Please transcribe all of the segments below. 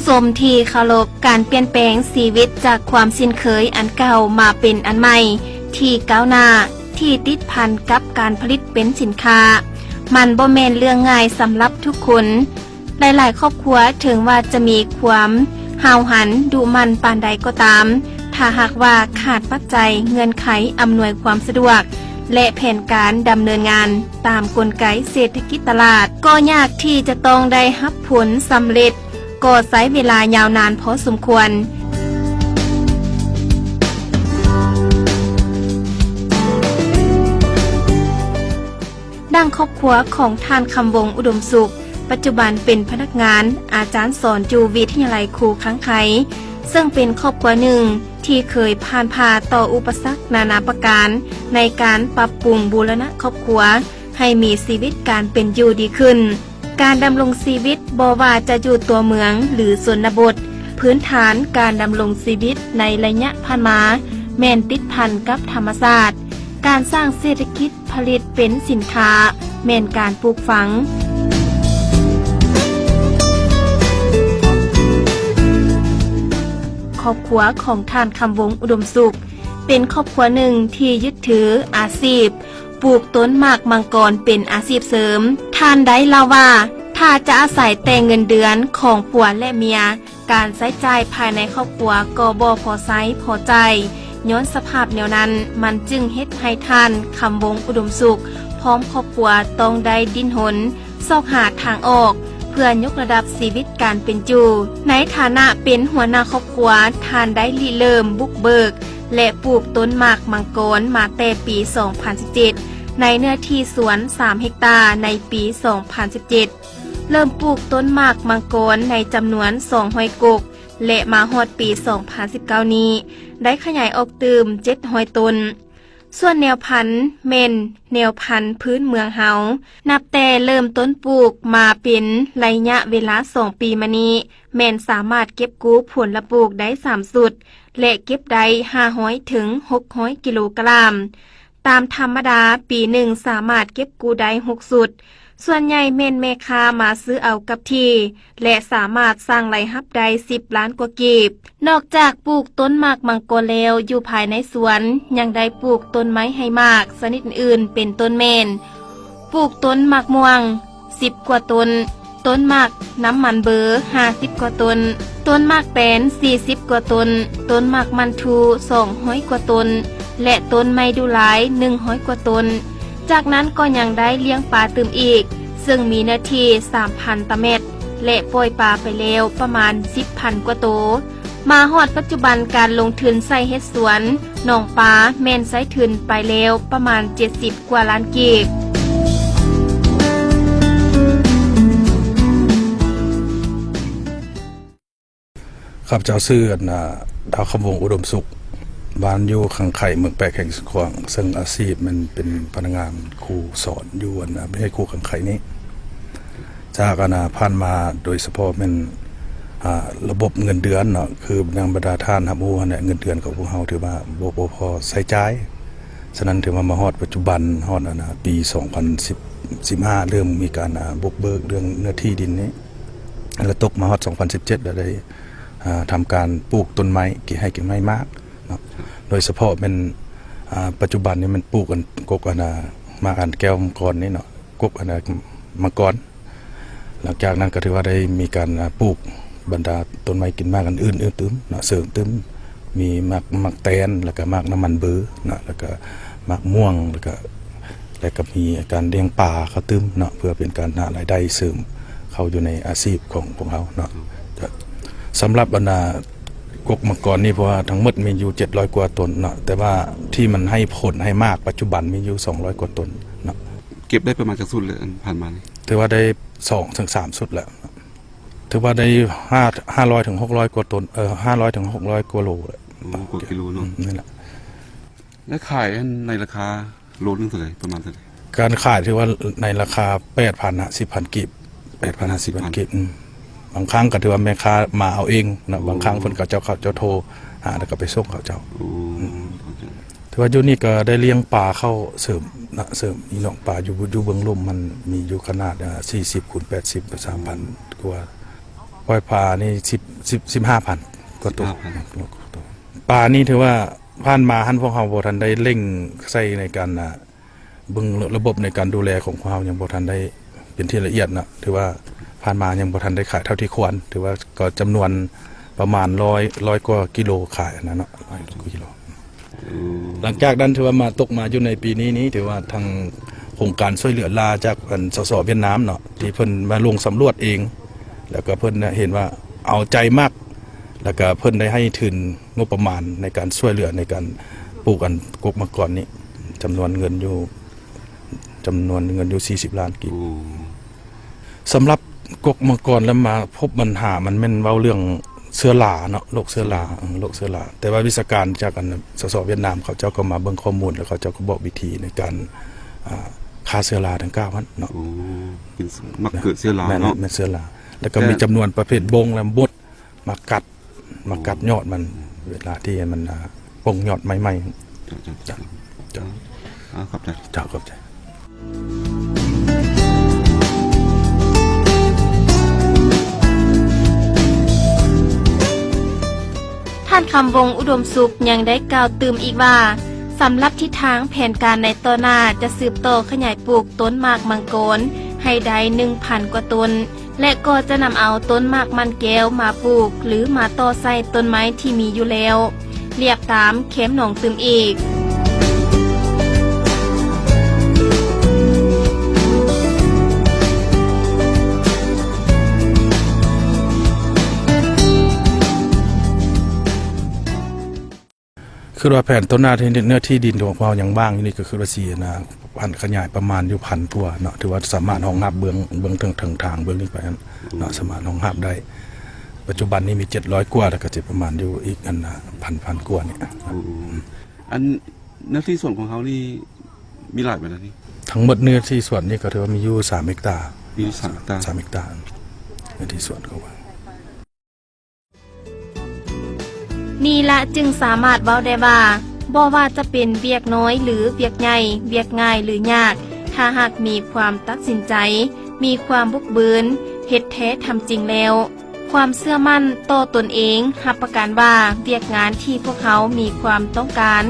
สมที่เคารพการเปลี่ยนแปลงชีวิตจากความสิ้นเคยอันเก่ามาเป็นอันใหม่ที่ก้าวหน้าที่ติดพันกับการผลิตเป็นสินค้ามันบ่แม่นเรื่องง่ายสำหรับทุกคนหลายๆครอบครัวถึงว่าจะมีความห้าวหันดูมันปานใดก็ตามถ้าหากว่าขาดปัจจัยเงื่อนไขอำนวยความสะดวกและแผนการดำเนินงานตามกลไกเศรษฐกิจตลาดก็ยากที่จะต้องได้รับผลสำเร็จก็ใช้เวลายาวนานพอสมควรดังครอบครัวของท่านคำวงอุดมสุขปัจจุบันเป็นพนักงานอาจารย์สอนอยู่วิทยาลัยครูค้างไขซึ่งเป็นครอบครัวหนึ่งที่เคยผ่านพาต่ออุปสรรคนานาประการในการปรับปรุงบูรณะครอบครัวให้มีชีวิตการเป็นอยู่ดีขึ้นการดำรงชีวิตบ่ว่าจะอยู่ตัวเมืองหรือชนบทพื้นฐานการดำรงชีวิตในระยะผ่านมาแม่นติดพันกับธรรมชาติการสร้างเศรษฐกิจผลิตเป็นสินค้าแม่นการปลูกฝังครอบครัวของท่านคำวงอุดมสุขเป็นครอบครัวหนึ่งที่ยึดถืออาชีพปลูกต้นหมากมังกรเป็นอาชีพเสริมท่านได้เล่าว่าถ้าจะอาศัยแต่เงินเดือนของผัวและเมียการใช้จ่ายภายในครอบครัวก็บ่พอใช้พอใจย้อนสภาพแนวนั้นมันจึงเฮ็ดให้ท่านคำวงอุดมสุขพร้อมครอบครัวต้องได้ดิ้นหนซอกหาทางออกเพื่อยกระดับชีวิตการเป็นอยู่ในฐานะเป็นหัวหน้าครอบครัวท่านได้ริเริ่มบุกเบิกและปลูกต้นหมากมังกรมาแต่ปี 2017 ในเนื้อที่สวน 3 เฮกตาร์ในปี 2017 เริ่มปลูกต้นหมากมังกรในจำนวน200 กกและมาฮอดปี 2019 นี้ได้ขยายออกตืม700 ต้นส่วนแนวพันธุ์เม่นแนวพันธุ์พื้นเมืองเฮานับแต่เริ่มต้นปลูกมาเป็นระยะเวลา2 ปีมานี้แม่นสามารถเก็บกู้ผลปลูกได้3 สุดและเก็บได้500 ถึง 600 กิโลกรัมตามธรรมดาปีหนึ่งสามารถเก็บกู้ได้6 สุดส่วนใหญ่แม่นแม่ค้ามาซื้อเอากับที่และสามารถสร้างรายรับได้10 ล้านกว่ากีบนอกจากปลูกต้นหมากมังกรแล้วอยู่ภายในสวนยังได้ปลูกต้นไม้ให้มากชนิดอื่นเป็นต้นเมนปลูกต้นหมากม่วง10 กว่าต้นต้นหมากน้ำมันเบอร์50 กว่าต้นต้นหมากแปน40 กว่าต้นต้นหมากมันทู200 กว่าต้นและต้นไม้ดูหลาย100 กว่าต้นจากนั้นก็ยังได้เลี้ยงปลาตื่มอีกซึ่งมีเนื้อที่ 3,000 ตารางเมตรและปล่อยปลาไปแล้วประมาณ 10,000 กว่าโตมาฮอดปัจจุบันการลงทุนใส่เฮ็ดสวนหนองปลาแม่นใช้ทุนไปแล้วประมาณ70 กว่าล้านกีบข้าพเจ้าชื่อดาวคำวงอุดมสุขบ้านอยู่ขังไข่เมืองแปะแข่งสขวางซึ่งอาชีพมันเป็นพนักงานครูสอนอยู่ไม่ใช่ครูขังไข่นี้จากผ่านมาโดยเฉพาะเป็นระบบเงินเดือนเนาะคือนางบรรดาท่านทำอู้เนี่ยเงินเดือนของพวกเราถือว่าบ่พอใช้จ่ายฉะนั้นถือว่ามาฮอดปัจจุบันฮอดปี 2015 เริ่มมีการบุกเบิกเรื่องเนื้อที่ดินนี้แล้วตกมาฮอด 2017 แล้วได้ทำการปลูกต้นไม้ให้กิ่งไม้มากโดยเฉพาะเป็นปัจจุบันนี้มันปลูกกันกกมาอันแก้วมังกรนี่เนาะกกมังกรหลังจากนั้นก็ถือว่าได้มีการปลูกบรรดาต้นไม้กินมากกันอื่นตึมเนาะเสริมตึมมีมักแตนแล้วก็มักน้ำมันเบอร์เนาะแล้วก็มักม่วงแล้วก็มีการเลี้ยงปลาเขาตึมเนาะเพื่อเป็นการหารายได้เสริมเขาอยู่ในอาชีพของพวกเขาเนาะสำหรับบรรดากกมังกรนี่เพราะว่าทั้งหมดมีอยู่700 กว่าต้นเนาะแต่ว่าที่มันให้ผลให้มากปัจจุบันมีอยู่200 กว่าต้นเนาะเก็บได้ประมาณจากสุดเลยผ่านมานี่ถือว่าได้2 ถึง 3 สุดแล้วถือว่าได้500 ถึง 600 กว่าต้น500 ถึง 600 กว่าโลเลยกว่ากิโลเนาะนี่แหละและขายในราคาโลนึงเท่าไหร่ประมาณเท่าไหร่การขายถือว่าในราคา 8,000 10,000 กีบ 8,000 10,000 กีบบางครั้งก็ถือว่าแม่ค้ามาเอาเองนะบางครั้งเพิ่นก็เจ้าโทรหาแล้วก็ไปส่งเขาเจ้าถือว่าอยู่นี่ก็ได้เลี้ยงปลาเข้าเสริมนี่น้องปลาอยู่เบื้องลุ่มมันมีอยู่ขนาด40 คูณ 80 3,000 กว่า ปล่อยปลานี่15,000กว่าตัว 15,000 ปลานี่ถือว่าผ่านมาหันพวกเราบ่ทันได้เร่งใส่ในการเบิ่งระบบในการดูแลของพวกเรายังบ่ทันได้เป็นที่ละเอียดนะถือว่าผ่านมายังบ่ทันได้ขายเท่าที่ควรถือว่าก็จำนวนประมาณ100กว่ากิโลขายนะเนาะ100กว่ากิโลหลังจากนั้นถือว่ามาตกมาอยู่ในปีนี้ถือว่าทางโครงการช่วยเหลือลาจากสสเวียดนามเนาะที่เพิ่นมาลงสำรวจเอง แล้วก็เพิ่นเห็นว่าเอาใจมากแล้วก็เพิ่นได้ให้ทุนงบประมาณในการช่วยเหลือในการปลูกอันกกมะกรนี้จำนวนเงินอยู่40 ล้านกีบสำหรับกกมะกรแล้วมาพบปัญหามันแม่นเว้าเรื่องเชื้อราเนาะโรคเชื้อราแต่ว่าวิชาการจากอันสสเวียดนามเขาเจ้าก็มาเบิ่งข้อมูลแล้วเขาเจ้าก็บอกวิธีในการฆ่าเชื้อราทั้ง9วันเนาะ มักเกิดเชื้อราเนาะ แม่นเชื้อราแล้วก็มีจำนวนประเภทบงและบดมากัดยอดมันเวลาที่มันปงยอดใหม่ๆจ้ะ ครับจ้ะ เจ้าครับใจ ท่านคำวงอุดมสุขยังได้กล่าวเติมอีกว่าสำหรับทิศทางแผนการในต่อหน้าจะสืบต่อขยายปลูกต้นหมากมังกรให้ได้ 1,000 กว่าต้นและก็จะนำเอาต้นหมากมันแก้วมาปลูกหรือมาต่อใส่ต้นไม้ที่มีอยู่แล้วเรียบตามเข็มหนองตึมอีกคือว่าแผนต้นหน้าที่เนื้อที่ดินของเราอย่างบ้างนี่ก็คือว่า4นะพันขยายประมาณอยู่1,000ตัวเนาะถือว่าสามารถรองรับเบื้องทางเบื้องนี้ไปเนาะสามารถรองรับได้ปัจจุบันนี้มี700กว่าแล้วก็จะประมาณอยู่อีกอันพันกว่าเนี่ย อันเนื้อที่ส่วนของเขานี่มีหลายแบบนี้ ทั้งหมดเนื้อที่ส่วนนี้ก็ถือว่ามีอยู่3เฮกตาร์ มี3เฮกตาร์ 3เฮกตาร์เนื้อที่ส่วนเขาว่านี่ละจึงสามารถเว้าได้ว่าบ่ว่าจะเป็นเวียกน้อยหรือเวียกใหญ่เวียกง่ายหรือยากถ้าหากมีความตัดสินใจมีความบุกเบินเฮ็ดแท้ทำจริงแล้วความเชื่อมั่นต่อตนเองรับประกันว่าเวียกงานที่พวกเขามีความต้องการ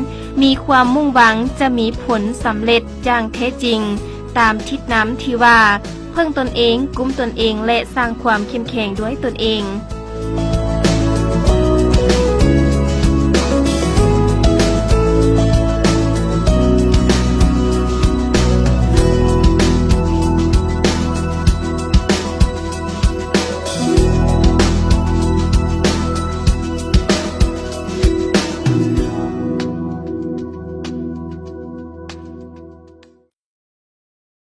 มีความมุ่งหวังจะมีผลสำเร็จอย่างแท้จริงตามทิศน้ำที่ว่าเพิ่งตนเองกุ้มตนเองและสร้างความเข้มแข็งด้วยตนเอง